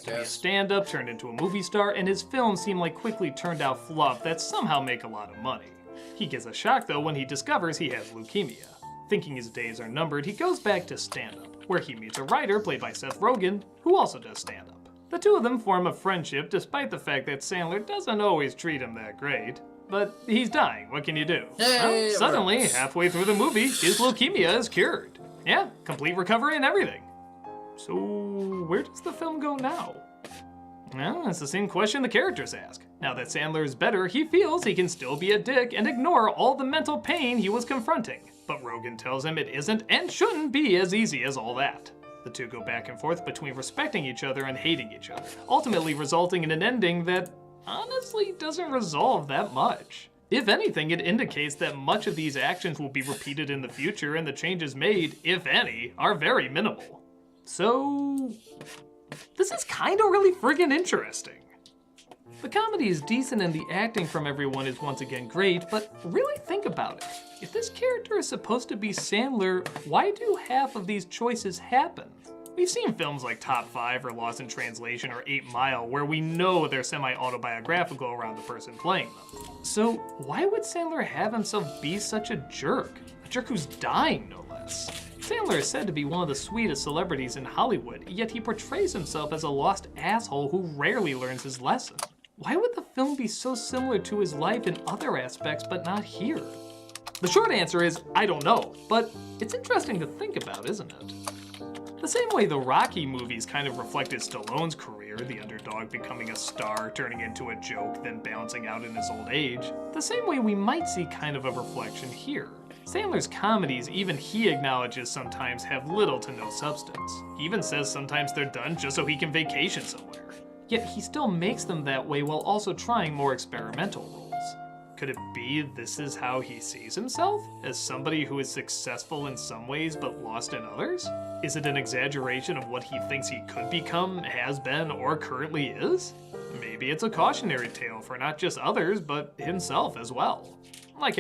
to be a stand-up, turned into a movie star, and his films seem like quickly turned out fluff that somehow make a lot of money. He gets a shock though when he discovers he has leukemia. Thinking his days are numbered, he goes back to stand-up, where he meets a writer played by Seth Rogen, who also does stand-up. The two of them form a friendship despite the fact that Sandler doesn't always treat him that great. But he's dying, what can you do? Hey, well, suddenly, halfway through the movie, his leukemia is cured. Yeah, complete recovery and everything. So, where does the film go now? Well, it's the same question the characters ask. Now that Sandler is better, he feels he can still be a dick and ignore all the mental pain he was confronting. But Rogen tells him it isn't and shouldn't be as easy as all that. The two go back and forth between respecting each other and hating each other, ultimately resulting in an ending that honestly doesn't resolve that much. If anything, it indicates that much of these actions will be repeated in the future and the changes made, if any, are very minimal. So, this is kinda really friggin' interesting. The comedy is decent and the acting from everyone is once again great, but really think about it. If this character is supposed to be Sandler, why do half of these choices happen? We've seen films like Top 5 or Lost in Translation or 8 Mile where we know they're semi-autobiographical around the person playing them. So why would Sandler have himself be such a jerk? A jerk who's dying, no less. Sandler is said to be one of the sweetest celebrities in Hollywood, yet he portrays himself as a lost asshole who rarely learns his lesson. Why would the film be so similar to his life in other aspects but not here? The short answer is, I don't know, but it's interesting to think about, isn't it? The same way the Rocky movies kind of reflected Stallone's career, the underdog becoming a star, turning into a joke, then bouncing out in his old age, the same way we might see kind of a reflection here. Sandler's comedies, even he acknowledges sometimes have little to no substance. He even says sometimes they're done just so he can vacation somewhere. Yet he still makes them that way while also trying more experimental roles. Could it be this is how he sees himself? As somebody who is successful in some ways but lost in others? Is it an exaggeration of what he thinks he could become, has been, or currently is? Maybe it's a cautionary tale for not just others, but himself as well. Like